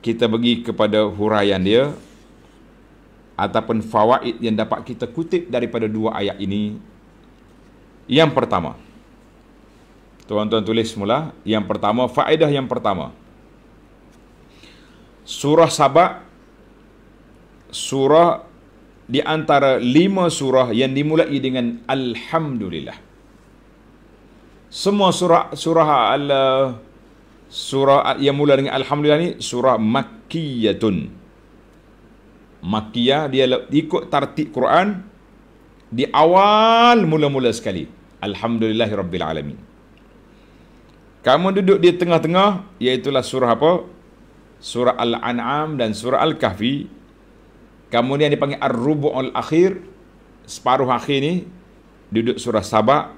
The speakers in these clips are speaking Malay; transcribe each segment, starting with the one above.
kita pergi kepada huraian dia ataupun fawaid yang dapat kita kutip daripada dua ayat ini. Yang pertama, tuan-tuan tulis semula. Yang pertama, faedah yang pertama, surah Saba, surah di antara 5 surah yang dimulai dengan Alhamdulillah. Semua surah yang mula dengan Alhamdulillah ni surah Makkiyatun. Makkiyah, dia ikut tartib Quran. Di awal mula-mula sekali, Alhamdulillahirrabbilalamin. Kamu duduk di tengah-tengah, iaitulah surah apa? Surah Al-An'am dan surah Al-Kahfi. Kemudian dipanggil Ar-Rubu'ul Akhir, separuh akhir ni duduk surah Saba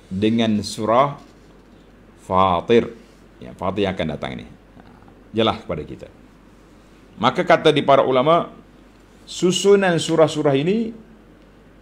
dengan surah Fatir. Ya, Fatir yang akan datang ni jelas kepada kita. Maka kata di para ulama, susunan surah-surah ini,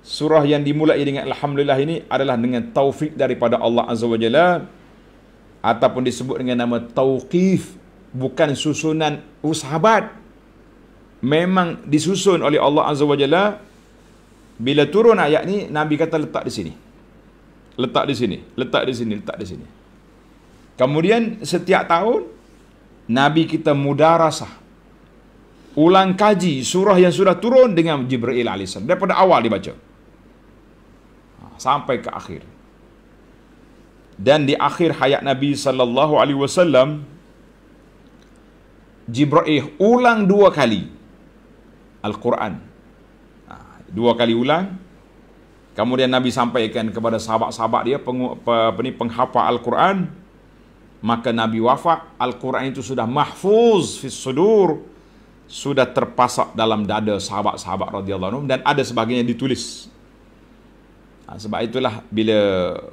surah yang dimulai dengan Alhamdulillah ini adalah dengan taufik daripada Allah Azza wa Jalla, ataupun disebut dengan nama tauqif, bukan susunan sahabat. Memang disusun oleh Allah Azza wa Jalla. Bila turun ayat ni, Nabi kata letak di sini, letak di sini, letak di sini, letak di sini. Kemudian setiap tahun Nabi kita mudarasah, ulang kaji surah yang sudah turun dengan Jibril alaihissalam daripada awal dibaca sampai ke akhir. Dan di akhir hayat Nabi sallallahu alaihi wasallam, Jibril ulang 2 kali Al-Quran. 2 kali ulang. Kemudian Nabi sampaikan kepada sahabat-sahabat dia, penghafal Al-Quran. Maka Nabi wafat, Al-Quran itu sudah mahfuz fis sudur, sudah terpasak dalam dada sahabat-sahabat radhiyallahu anhum, dan ada sebagainya ditulis. Sebab itulah bila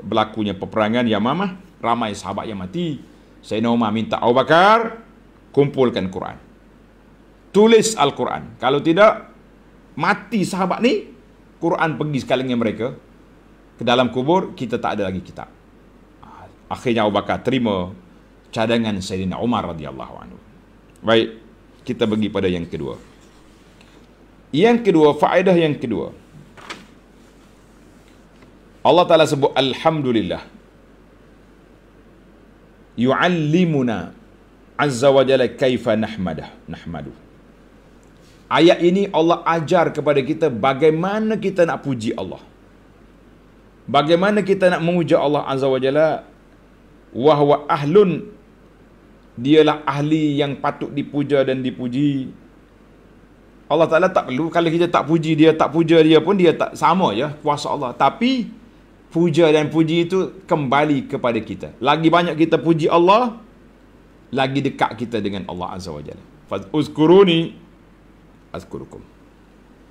berlakunya peperangan Yamamah, ramai sahabat yang mati. Sayyidina Umar minta Abu Bakar kumpulkan Quran, tulis Al-Quran. Kalau tidak, mati sahabat ni, Quran pergi sekali dengan mereka ke dalam kubur, kita tak ada lagi kitab. Akhirnya Abu Bakar terima cadangan Sayyidina Umar radhiyallahu anhu. Baik, kita pergi pada yang kedua. Yang kedua, faedah yang kedua, Allah Ta'ala sebut Alhamdulillah yu'allimuna azza wa jalla kaifa nahmadu. Ayat ini Allah ajar kepada kita bagaimana kita nak puji Allah, bagaimana kita nak memuja Allah azza wa jalla. Wahwa ahlun, dialah ahli yang patut dipuja dan dipuji. Allah Ta'ala tak perlu, kalau kita tak puji dia, tak puja dia pun, dia tak sama je kuasa Allah. Tapi puja dan puji itu kembali kepada kita. Lagi banyak kita puji Allah, lagi dekat kita dengan Allah Azza wa Jalla. Fazkuruni azkurukum.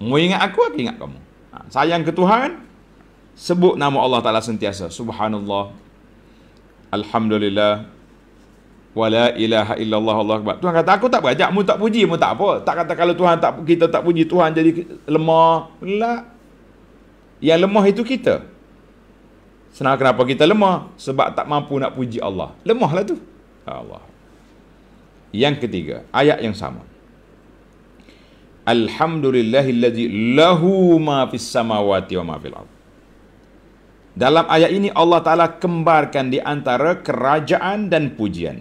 Mu ingat aku ingat kamu. Sayang ke Tuhan, sebut nama Allah Ta'ala sentiasa. Subhanallah, Alhamdulillah, wala ilaha illallah, Allah akbar. Tuhan kata, aku tak berajak mu tak puji, mu tak apa. Tak kata kalau Tuhan tak, kita tak puji Tuhan jadi lemah. La. Yang lemah itu kita. Senang kenapa kita lemah? Sebab tak mampu nak puji Allah. Lemahlah tu. Allah. Yang ketiga, ayat yang sama. Alhamdulillahillazi lahu ma fis samawati wa ma fil ardh. Dalam ayat ini Allah Ta'ala kembarkan di antara kerajaan dan pujian.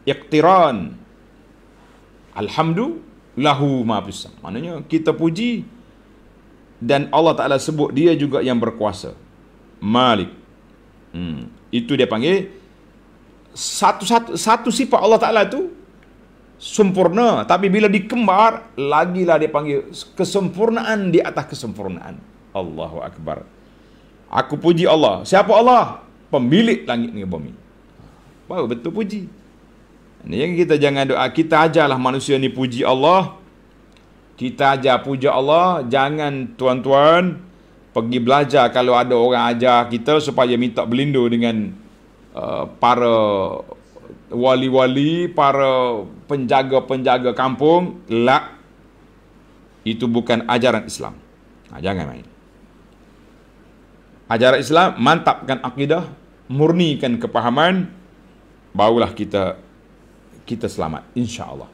Iqtiran. Alhamdulillahu ma fis. Maknanya kita puji dan Allah Ta'ala sebut dia juga yang berkuasa. Malik. Itu dia panggil satu sifat Allah Ta'ala tu sempurna, tapi bila dikembar lagilah dia panggil kesempurnaan di atas kesempurnaan. Allahu Akbar. Aku puji Allah. Siapa Allah? Pemilik langit dan bumi. Baru betul puji. Yang kita jangan doa, kita ajarlah manusia ni puji Allah. Kita ajar puja Allah. Jangan tuan-tuan pergi belajar kalau ada orang ajar kita supaya minta berlindung dengan para wali-wali, para penjaga-penjaga kampung. La. Itu bukan ajaran Islam. Jangan main. Ajaran Islam, mantapkan akidah, murnikan kepahaman, barulah kita kita selamat, insya-Allah.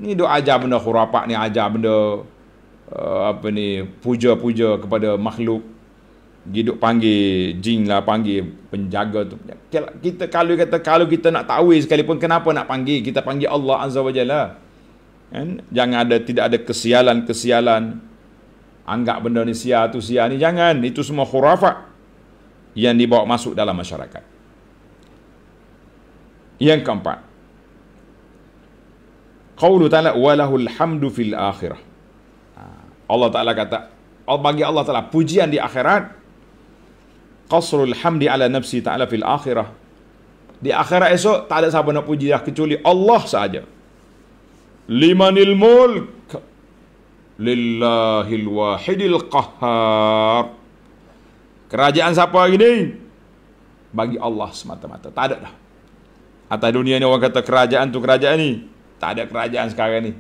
Ni duk ajar benda khurafat ni, ajar benda puja-puja kepada makhluk. Duk panggil jin lah, panggil penjaga tu. Kita kalau kita nak tahu sekalipun, kenapa nak panggil? Kita panggil Allah Azza wa Jalla. Kan? Tidak ada kesialan. Anggap benda ni sia tu sia ni, jangan. Itu semua khurafat yang dibawa masuk dalam masyarakat. Yang keempat, qaulu ta'ala walahul hamdu fil akhirah. Allah Ta'ala kata, bagi Allah Ta'ala pujian di akhirat. Qasrul hamdi ala nafsi ta'ala fil akhirah. Di akhirat esok tak ada siapa nak puji dah kecuali Allah sahaja. Limanil mulk lillahil wahidil qahhar. Kerajaan siapa hari ni? Bagi Allah semata-mata. Tak ada dah. Atas dunia ni orang kata kerajaan tu kerajaan ni. Tak ada kerajaan sekarang ni.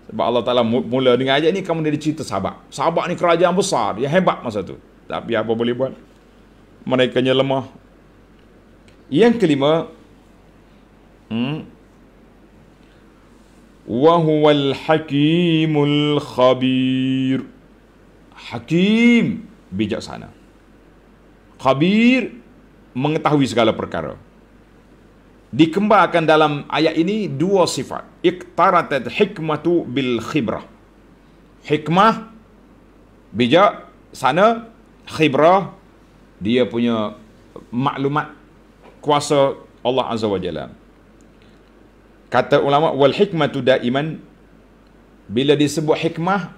Sebab Allah Ta'ala mula dengan ayat ni, kamu dia cerita Sabak. Sabak ni kerajaan besar, yang hebat masa tu. Tapi apa boleh buat? Mereka nya lemah. Yang kelima, wa huwal hakimul khabir. Hakim, bijaksana. Khabir, mengetahui segala perkara. Dikembarkan dalam ayat ini dua sifat. Iqtaratat hikmatu bil khibrah. Hikmah, bijak, sana, khibrah, dia punya maklumat, kuasa Allah Azza wa Jalla. Kata ulama, wal hikmatu daiman, bila disebut hikmah,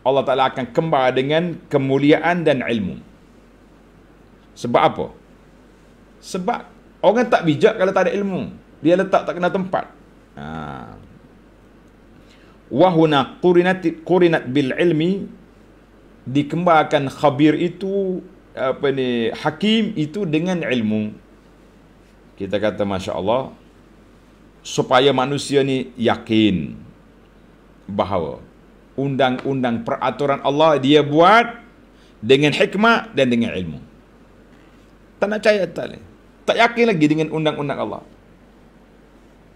Allah Ta'ala akan kembar dengan kemuliaan dan ilmu. Sebab apa? Sebab orang tak bijak kalau tak ada ilmu. Dia letak tak kena tempat. Wahuna qurinat bil ilmi, dikembarkan khabir itu, hakim itu dengan ilmu. Kita kata Masya Allah, supaya manusia ni yakin bahawa undang-undang peraturan Allah dia buat dengan hikmah dan dengan ilmu. Tak nak percaya tak yakin lagi dengan undang-undang Allah.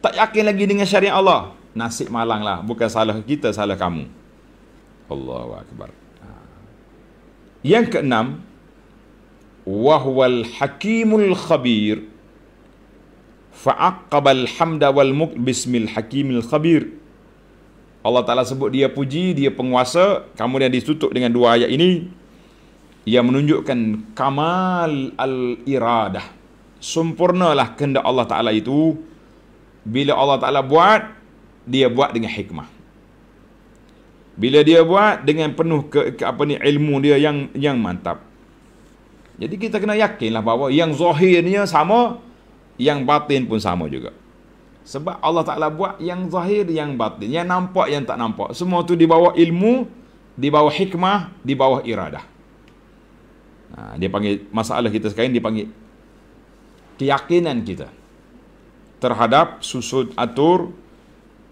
Tak yakin lagi dengan syariat Allah. Nasib malanglah. Bukan salah kita, salah kamu. Allahu Akbar. Yang keenam, wahwal hakimul khabir. Fa'aqqabal hamda wal mulk bismil hakimil khabir. Allah Ta'ala sebut dia puji, dia penguasa. Kemudian ditutup dengan dua ayat ini yang menunjukkan kamal al-iradah. Sempurnalah kehendak Allah Ta'ala itu. Bila Allah Ta'ala buat, dia buat dengan hikmah. Bila dia buat dengan penuh ilmu dia yang mantap. Jadi kita kena yakinlah bahawa yang zahirnya sama, yang batin pun sama juga. Sebab Allah Ta'ala buat yang zahir, yang batin, yang nampak, yang tak nampak. Semua tu di bawah ilmu, di bawah hikmah, di bawah iradah. Dia panggil, masalah kita sekarang dia panggil keyakinan kita terhadap susun atur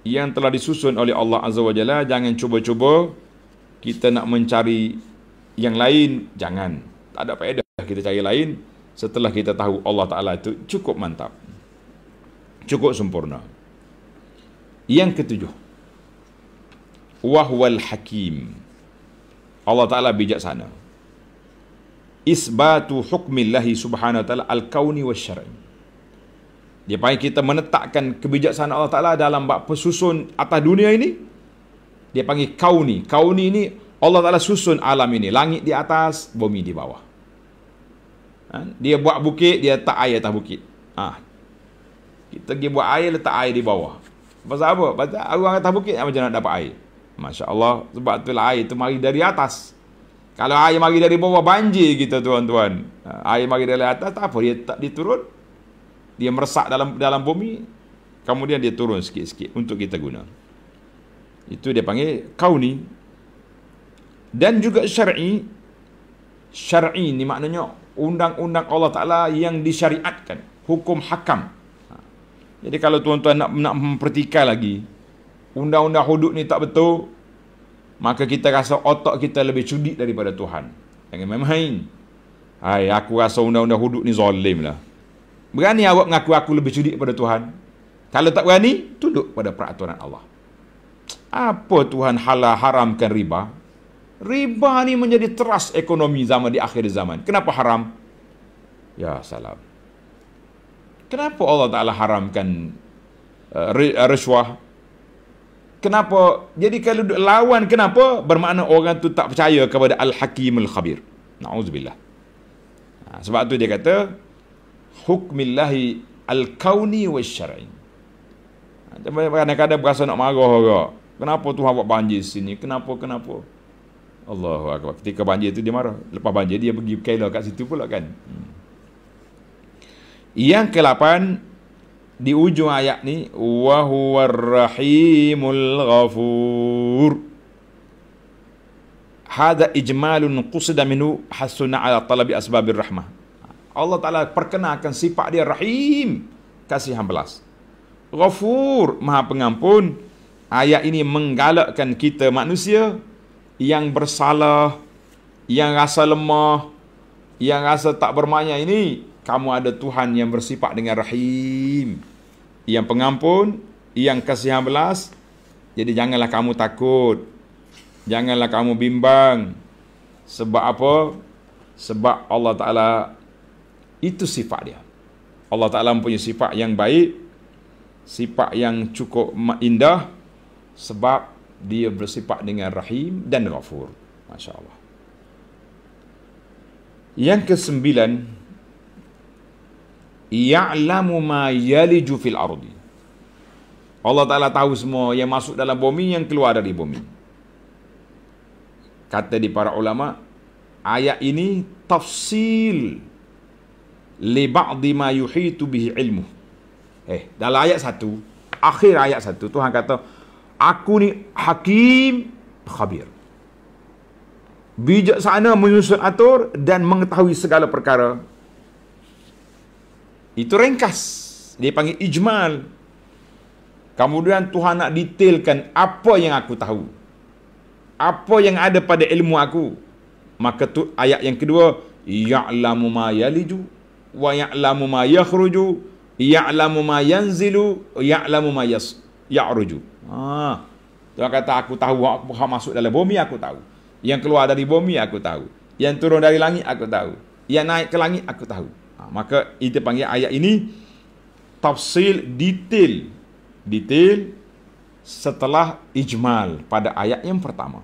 yang telah disusun oleh Allah Azza wa Jalla. Jangan cuba-cuba kita nak mencari yang lain. Jangan. Tak ada faedah kita cari lain setelah kita tahu Allah Ta'ala itu cukup mantap, cukup sempurna. Yang ketujuh, wahwal hakim. Allah Ta'ala bijaksana. Isbatu hukmillahi subhanahu wa ta'ala al-kauni wa syar'i. Dia panggil kita menetapkan kebijaksanaan Allah Ta'ala dalam bab pesusun atas dunia ini. Dia panggil kauni. Kauni ini Allah Ta'ala susun alam ini. Langit di atas, bumi di bawah. Dia buat bukit, dia letak air atas bukit. Kita pergi buat air, letak air di bawah. Pasal apa? Pasal orang atas bukit macam nak dapat air. Masya Allah. Sebab itulah air itu mari dari atas. Kalau air mari dari bawah, banjir kita tuan-tuan. Air mari dari atas, tak apa, dia tak diturun. Dia meresak dalam bumi, kemudian dia turun sikit-sikit untuk kita guna. Itu dia panggil kauni. Dan juga syar'i. Syar'i ni maknanya undang-undang Allah Ta'ala yang disyariatkan. Hukum hakam. Jadi kalau tuan-tuan nak mempertikaikan lagi, undang-undang hudud ni tak betul, maka kita rasa otak kita lebih cerdik daripada Tuhan. Jangan main-main. Aku rasa undang-undang hudud ni zalim lah. Berani awak mengaku aku lebih cerdik daripada Tuhan? Kalau tak berani, tunduk pada peraturan Allah. Apa Tuhan haramkan riba? Riba ni menjadi teras ekonomi zaman di akhir zaman. Kenapa haram? Ya salam. Kenapa Allah Ta'ala haramkan rasuah? Kenapa? Jadi kalau lawan, kenapa? Bermakna orang tu tak percaya kepada Al-Hakimul Khabir. Na'udzubillah. Sebab tu dia kata, hukmillahi al-kauni wa syar'i. Kadang-kadang berasa nak marah orang. Kenapa Tuhan buat banjir sini? Kenapa? Allahu Akbar. Ketika banjir tu dia marah. Lepas banjir dia pergi berkailah kat situ pula kan. Yang ke-8 di ujung ayat ni, wa huwar rahimul ghafur. Hadza ijmalun qusida minhu hasuna ala talabi asbabir rahmah. Allah Ta'ala perkenalkan sifat dia rahim, kasih belas. Ghafur, maha pengampun. Ayat ini menggalakkan kita manusia yang bersalah, yang rasa lemah, yang rasa tak bermakna ini, kamu ada Tuhan yang bersifat dengan rahim, yang pengampun, yang kasihan belas. Jadi janganlah kamu takut, janganlah kamu bimbang. Sebab apa? Sebab Allah Ta'ala itu sifat dia. Allah Ta'ala mempunyai sifat yang baik, sifat yang cukup indah, sebab dia bersifat dengan rahim dan ghafur. Masya Allah. Yang ke-9, ya'lamu ma yaliju fil ardi. Allah Ta'ala tahu semua yang masuk dalam bumi, yang keluar dari bumi. Kata di para ulama, ayat ini tafsil li ba'di ma yuhitu bihi ilmu. Dalam ayat 1, akhir ayat 1, Tuhan kata, aku ni hakim khabir, bijaksana menyusun atur dan mengetahui segala perkara. Itu ringkas, dia panggil ijmal. Kemudian Tuhan nak detailkan apa yang aku tahu, apa yang ada pada ilmu aku. Maka tu ayat yang kedua, ya'lamu ma yaliju wa ya'lamu ma yakhruju, ya'lamu ma yanzilu, ya'lamu ma ya'ruju. Tuhan kata, aku tahu apa masuk dalam bumi, aku tahu. Yang keluar dari bumi, aku tahu. Yang turun dari langit, aku tahu. Yang naik ke langit, aku tahu. Maka kita panggil ayat ini tafsil, detail setelah ijmal pada ayat yang pertama.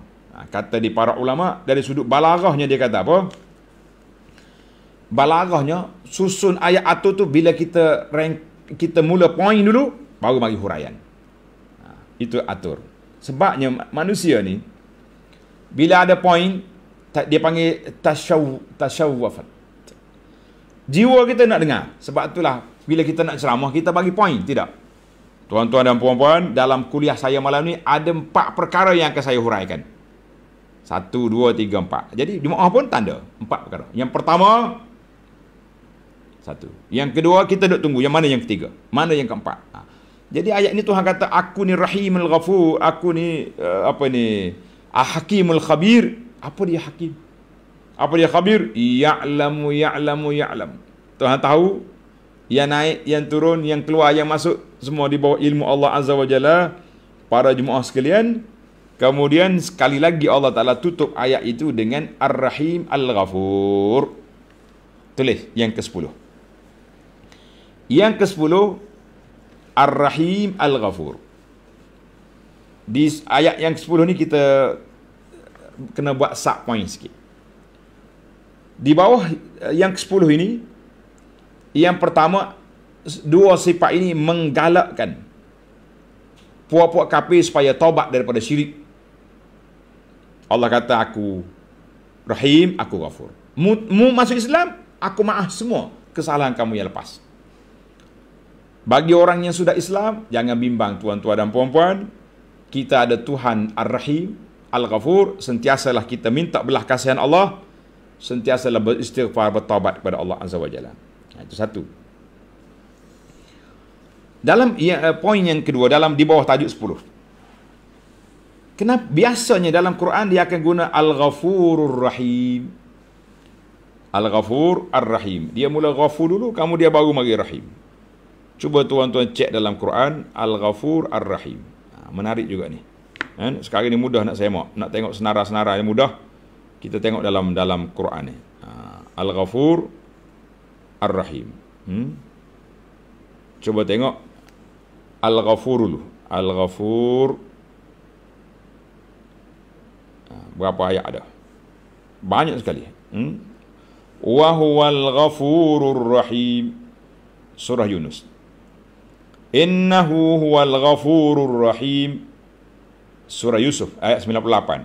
Kata di para ulama, dari sudut balaghahnya dia kata apa? Balaghahnya, susun ayat atur tu bila kita mula point dulu, baru bagi huraian. Itu atur. Sebabnya manusia ni, bila ada point, dia panggil tasyawwafat. Jiwa kita nak dengar. Sebab itulah bila kita nak ceramah, kita bagi point. Tidak. Tuan-tuan dan puan-puan, dalam kuliah saya malam ni ada 4 perkara yang akan saya huraikan. 1, 2, 3, 4. Jadi jemaah pun tanda 4 perkara. Yang pertama, 1. Yang kedua, kita duk tunggu yang mana yang ketiga, mana yang keempat. Jadi ayat ni Tuhan kata, aku ni rahimul ghafur, aku ni hakimul khabir. Apa dia hakim? Apa dia khabir? Ya'lamu. Tuhan tahu yang naik, yang turun, yang keluar, yang masuk, semua di bawah ilmu Allah Azza wa Jalla. Para jemaah sekalian, kemudian sekali lagi Allah Ta'ala tutup ayat itu dengan Ar-Rahim Al-Ghafur. Tulis yang ke-10. Yang ke-10, Ar-Rahim Al-Ghafur. Di ayat yang ke-10 ni kita kena buat sub point sikit. Di bawah yang ke-10 ini, yang pertama, 2 sifat ini menggalakkan puak-puak kafir supaya taubat daripada syirik. Allah kata, aku Rahim, aku Ghafur. Mu masuk Islam, aku maaf semua kesalahan kamu yang lepas. Bagi orang yang sudah Islam, jangan bimbang tuan-tuan dan puan-puan. Kita ada Tuhan Ar-Rahim, Al-Ghafur. Sentiasalah kita minta belah kasihan Allah. Sentiasalah beristighfar, bertaubat kepada Allah Azza wa Jalla. Itu satu. Dalam poin yang kedua, dalam di bawah tajuk 10. Kenapa biasanya dalam Quran dia akan guna Al-Ghafurur Rahim. Al-Ghafur Ar-Rahim. Dia mula Ghafur dulu, kemudian dia baru mari Rahim. Cuba tuan-tuan cek dalam Quran, Al-Ghafur Ar-Rahim. Menarik juga ni. Sekarang ni mudah nak semak, nak tengok senara-senara yang mudah. Kita tengok dalam Quran ni. Al-Ghafur Ar-Rahim. Cuba tengok Al-Ghafur dulu. Al-Ghafur. Berapa ayat ada? Banyak sekali. Wa huwal ghafurur rahim. Surah Yunus. Innahu huwal ghafurur rahim. Surah Yusuf ayat 98.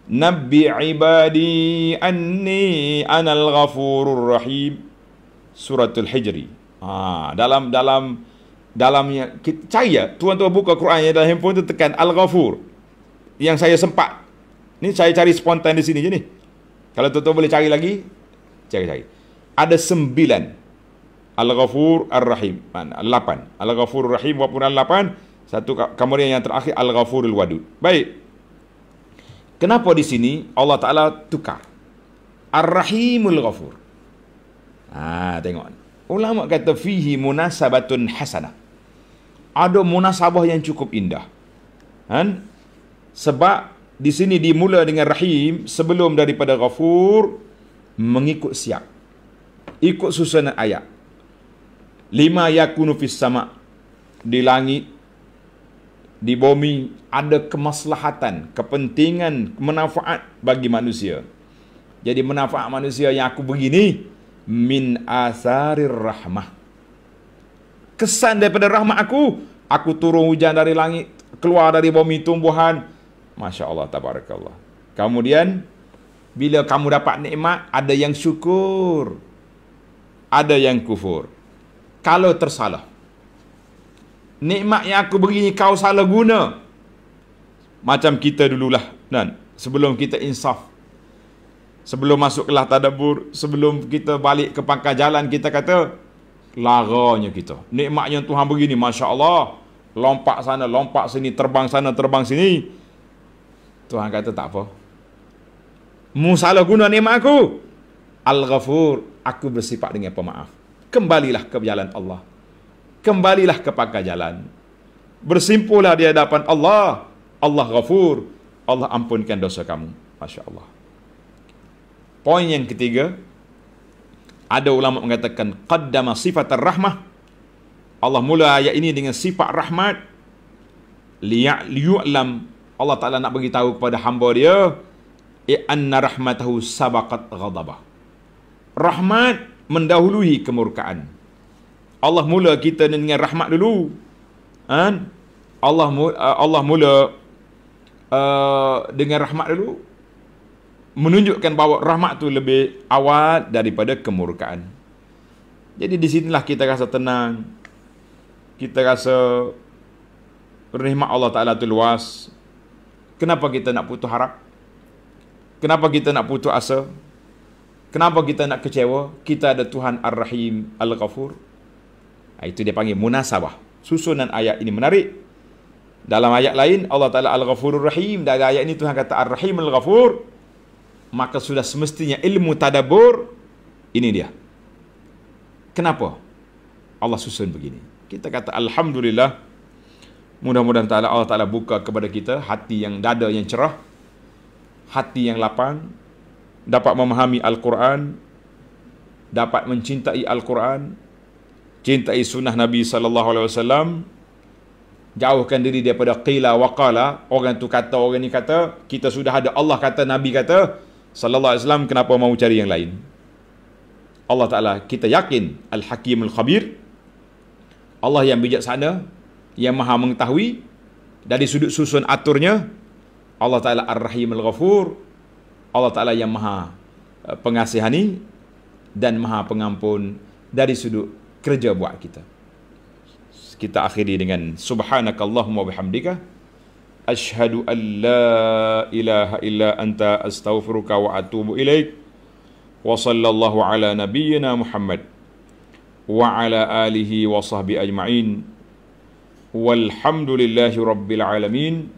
Nabbi ibadi anni anal ghafurur rahim. Suratul Hijri. Dalamnya kita cari ya, tuan-tuan buka Quran yang dalam handphone tu, tekan Al-Ghafur. Yang saya sempat. Ni saya cari spontan di sini je ni. Kalau tuan-tuan boleh cari lagi, cari. Ada 9 Al-Ghafur Ar-Rahim. 8. Al-Ghafur Ar-Rahim walaupun 8. Satu kemudian yang terakhir Al-Ghafurul Wadud. Baik. Kenapa di sini Allah Ta'ala tukar? Ar-Rahimul Ghafur. Tengok. Ulama kata fihi munasabatun hasanah. Ada munasabah yang cukup indah. Sebab di sini dimula dengan Rahim sebelum daripada Ghafur, mengikut siap. Ikut susunan ayat. 5 yakunu fis sama', di langit, di bumi ada kemaslahatan, kepentingan, manfaat bagi manusia. Jadi manfaat manusia yang aku begini min asarir rahmah. Kesan daripada rahmat aku turun hujan dari langit, keluar dari bumi tumbuhan. Masya Allah, tabarakallah. Kemudian bila kamu dapat nikmat, ada yang syukur, ada yang kufur. Kalau tersalah, nikmat yang aku beri ni kau salah guna, macam kita dululah, sebelum kita insaf, sebelum masuk kelas tadabbur, sebelum kita balik ke pangkal jalan, kita kata laranya kita, nikmat yang Tuhan beri ni, Masya Allah, lompat sana, lompat sini, terbang sana, terbang sini. Tuhan kata tak apa, mu salah guna nikmat aku. Al-Ghafur, aku bersifat dengan pemaaf. Kembalilah ke jalan Allah, kembalilah ke pangkal jalan, bersimpulah di hadapan Allah. Allah Ghafur, Allah ampunkan dosa kamu. Masya Allah. Poin yang ketiga, ada ulama mengatakan qaddama sifat ar-rahmah. Allah mula ayat ini dengan sifat rahmat, liya'lam, Allah Ta'ala nak beritahu kepada hamba dia, anna rahmatahu sabaqat ghadabah. Rahmat mendahului kemurkaan. Allah mula kita dengan rahmat dulu. Allah mula dengan rahmat dulu, menunjukkan bahawa rahmat tu lebih awal daripada kemurkaan. Jadi di sinilah kita rasa tenang, kita rasa rahmat Allah Ta'ala tu luas. Kenapa kita nak putus harap? Kenapa kita nak putus asa? Kenapa kita nak kecewa? Kita ada Tuhan Ar-Rahim Al-Ghafur. Itu dia panggil munasabah. Susunan ayat ini menarik. Dalam ayat lain Allah Ta'ala Al-Ghafurur Rahim, dari ayat ini Tuhan kata Ar-Rahim Al-Ghafur. Maka sudah semestinya ilmu tadabbur ini dia. Kenapa Allah susun begini? Kita kata Alhamdulillah. Mudah-mudahan Allah Ta'ala buka kepada kita hati yang dada yang cerah, hati yang lapang, dapat memahami Al-Quran, dapat mencintai Al-Quran, cintai sunnah Nabi SAW, jauhkan diri daripada qila wa qala, orang tu kata, orang ni kata. Kita sudah ada Allah kata, Nabi kata sallallahu alaihi wasallam, kenapa mau cari yang lain? Allah Ta'ala, kita yakin Al-Hakim Al-Khabir, Allah yang bijaksana, yang maha mengetahui. Dari sudut susun aturnya, Allah Ta'ala Ar-Rahim Al-Ghafur, Allah Ta'ala yang maha pengasihani dan maha pengampun dari sudut kerja buat kita. Kita akhiri dengan subhanakallahumma bihamdika asyhadu an la ilaha illa anta astaghfiruka wa atubu ilaik. Wa sallallahu ala nabiyyina Muhammad wa ala alihi wa sahbihi ajma'in. Walhamdulillahi rabbil alamin.